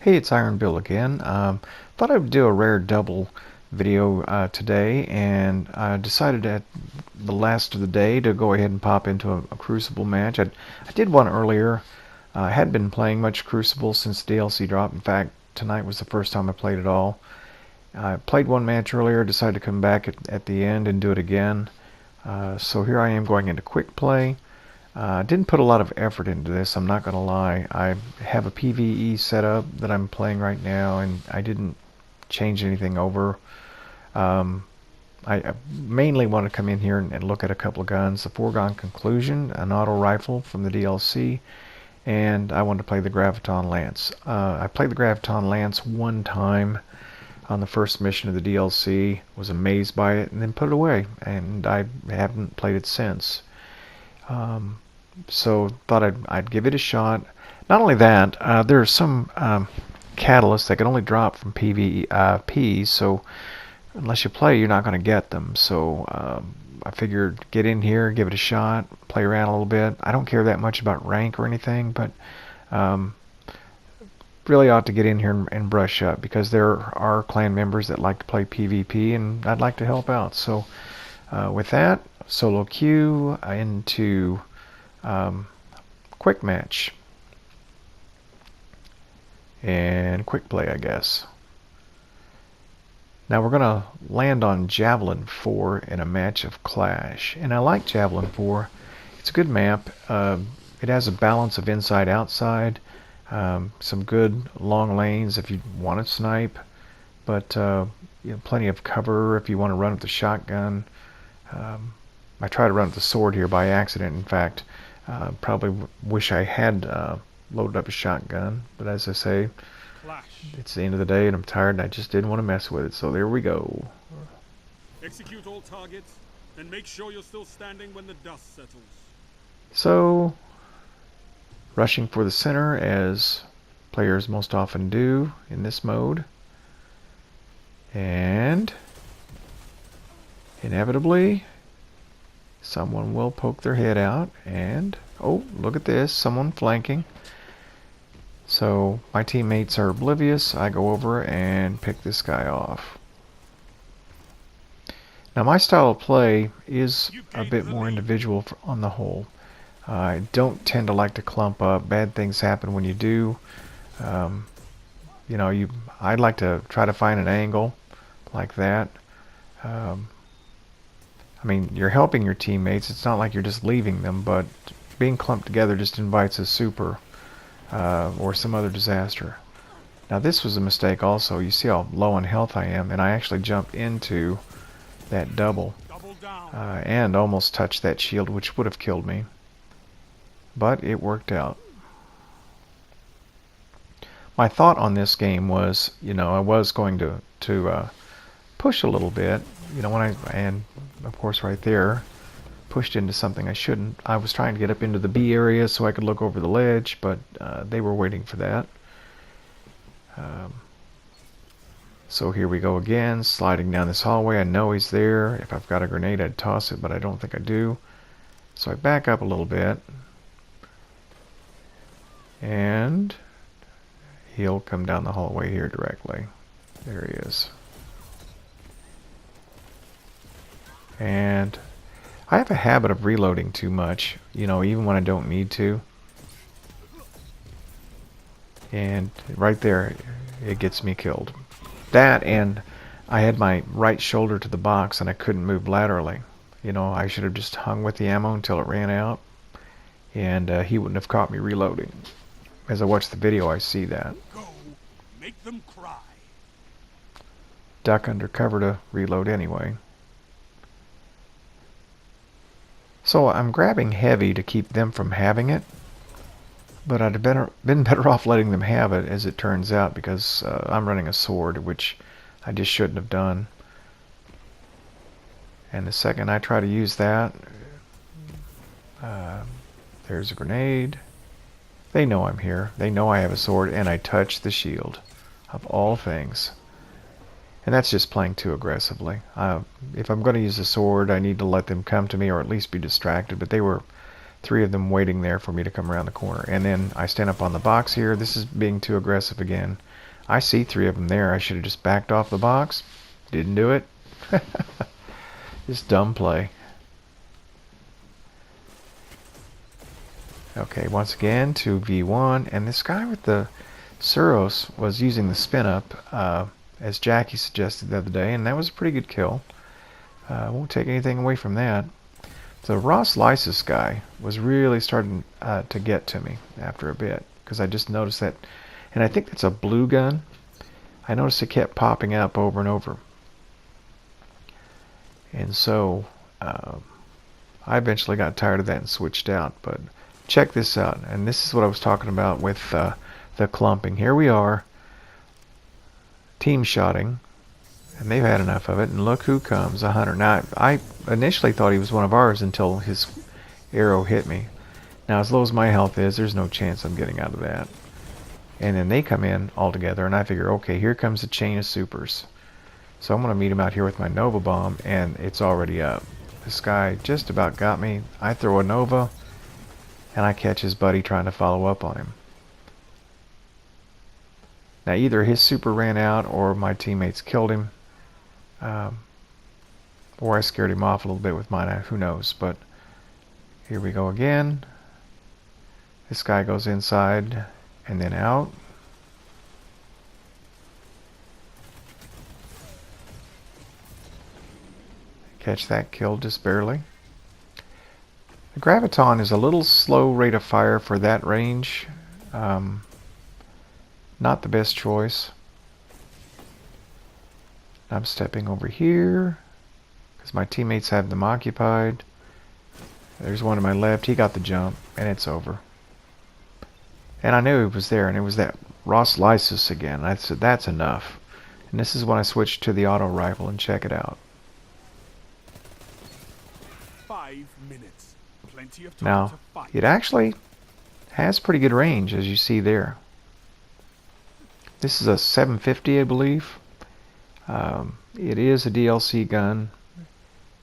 Hey, it's IronBill again. Thought I would do a rare double video today, and I decided at the last of the day to go ahead and pop into a Crucible match. I did one earlier. I hadn't been playing much Crucible since the DLC drop. In fact, tonight was the first time I played it all. I played one match earlier, decided to come back at the end and do it again. So here I am going into quick play. Didn't put a lot of effort into this, I'm not going to lie. I have a PvE setup that I'm playing right now, and I didn't change anything over. I mainly want to come in here and look at a couple of guns. The Foregone Conclusion, an auto rifle from the DLC, and I wanted to play the Graviton Lance. I played the Graviton Lance one time on the first mission of the DLC, was amazed by it, and then put it away, and I haven't played it since. So thought I'd give it a shot. Not only that, there are some catalysts that can only drop from PvP, so unless you play, you're not going to get them. So I figured get in here, give it a shot, play around a little bit. I don't care that much about rank or anything, but really ought to get in here and brush up, because there are clan members that like to play PvP, and I'd like to help out. So with that, solo queue into quick match and quick play, I guess. Now we're gonna land on Javelin 4 in a match of Clash, and I like Javelin 4. It's a good map. It has a balance of inside outside, some good long lanes if you want to snipe, but you know, plenty of cover if you want to run with the shotgun. I tried to run with the sword here by accident, in fact. Probably wish I had loaded up a shotgun, but as I say, it's the end of the day and I'm tired and I just didn't want to mess with it, so there we go. Execute all targets and make sure you're still standing when the dust settles. So, rushing for the center, as players most often do in this mode, and inevitably someone will poke their head out, and oh, look at this, someone flanking. So my teammates are oblivious. I go over and pick this guy off. Now my style of play is a bit more individual on the whole. I don't tend to like to clump up. Bad things happen when you do. You know, I'd like to try to find an angle like that. I mean, you're helping your teammates. It's not like you're just leaving them, but being clumped together just invites a super or some other disaster. Now this was a mistake also. You see how low on health I am, and I actually jumped into that double and almost touched that shield, which would have killed me. But it worked out. My thought on this game was, you know, I was going to push a little bit, you know, and of course right there, pushed into something I shouldn't. I was trying to get up into the B area so I could look over the ledge, but they were waiting for that. So here we go again, sliding down this hallway. I know he's there. If I've got a grenade, I'd toss it, but I don't think I do. So I back up a little bit, and he'll come down the hallway here directly. There he is. And I have a habit of reloading too much, you know, even when I don't need to. And right there, it gets me killed. That, and I had my right shoulder to the box and I couldn't move laterally. You know, I should have just hung with the ammo until it ran out, and he wouldn't have caught me reloading. As I watch the video, I see that. Go, make them cry. Duck under cover to reload anyway. So I'm grabbing heavy to keep them from having it, but I'd have been better off letting them have it, as it turns out, because I'm running a sword, which I just shouldn't have done. And the second I try to use that, there's a grenade. They know I'm here. They know I have a sword, and I touch the shield, of all things. And that's just playing too aggressively. If I'm going to use a sword, I need to let them come to me, or at least be distracted. But they were 3 of them waiting there for me to come around the corner. And then I stand up on the box here. This is being too aggressive again. I see 3 of them there. I should have just backed off the box. Didn't do it. Just dumb play. Okay, once again, 2v1, and this guy with the Suros was using the spin up, as Jackie suggested the other day, and that was a pretty good kill. Won't take anything away from that. The Ross Lysis guy was really starting to get to me after a bit, because I just noticed that, and I think that's a blue gun. I noticed it kept popping up over and over. And so I eventually got tired of that and switched out. But check this out, and this is what I was talking about with the clumping. Here we are, team shotting, and they've had enough of it, and look who comes, a hunter. Now, I initially thought he was one of ours until his arrow hit me. Now, as low as my health is, there's no chance I'm getting out of that. And then they come in all together, and I figure, okay, here comes the chain of supers. So I'm going to meet him out here with my Nova Bomb, and it's already up. This guy just about got me. I throw a Nova, and I catch his buddy trying to follow up on him. Now, either his super ran out, or my teammates killed him. Or I scared him off a little bit with mine, who knows. But here we go again. This guy goes inside and then out. Catch that kill just barely. The Graviton is a little slow rate of fire for that range. Not the best choice. I'm stepping over here because my teammates have them occupied. There's one to my left. He got the jump, and it's over. And I knew he was there, and it was that Ross Lysis again. I said, that's enough. And this is when I switched to the auto rifle, and check it out. 5 minutes. Plenty of time Now, to fight. it actually has pretty good range, as you see there. This is a 750, I believe. It is a DLC gun,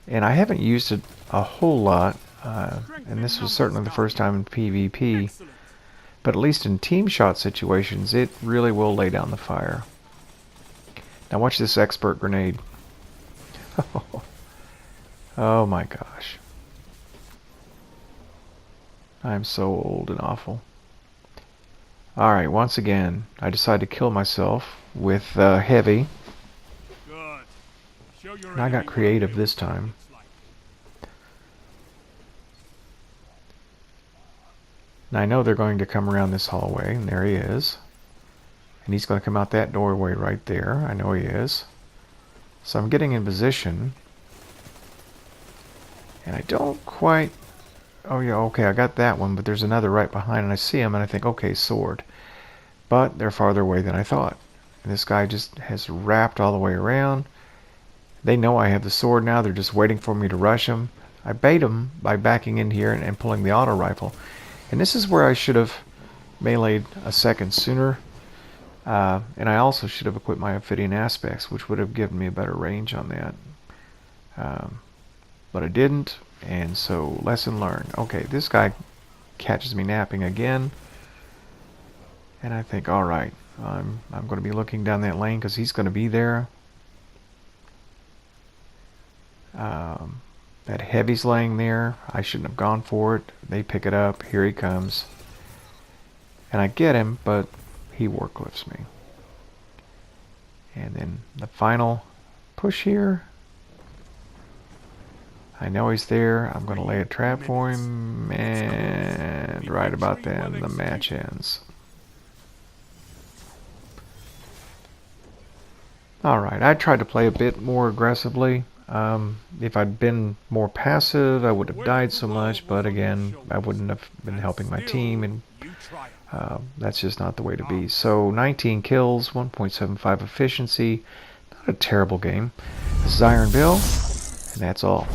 and I haven't used it a whole lot, and this was certainly the first time in PvP, but at least in team shot situations, it really will lay down the fire. Now watch this expert grenade. Oh my gosh. I'm so old and awful. Alright, once again, I decided to kill myself with heavy. Good. Show your And I got enemy creative what this time. it's like. Now I know they're going to come around this hallway, and there he is. And he's going to come out that doorway right there. I know he is. So I'm getting in position. And I don't quite... Oh yeah, okay, I got that one, but there's another right behind, and I see him, and I think, okay, sword. But they're farther away than I thought. And this guy just has wrapped all the way around. They know I have the sword now. They're just waiting for me to rush him. I bait him by backing in here and pulling the auto rifle. And this is where I should have meleeed a second sooner. And I also should have equipped my Ophidian Aspects, which would have given me a better range on that. But I didn't. And so, lesson learned. Okay, this guy catches me napping again. And I think, alright, I'm going to be looking down that lane because he's going to be there. That heavy's laying there. I shouldn't have gone for it. They pick it up. Here he comes. And I get him, but he warcliffs me. And then the final push here. I know he's there. I'm going to lay a trap for him, and right about then the match ends. Alright, I tried to play a bit more aggressively. If I'd been more passive, I would have died so much, but again, I wouldn't have been helping my team, and that's just not the way to be. So 19 kills, 1.75 efficiency, not a terrible game. This is IronBill, and that's all.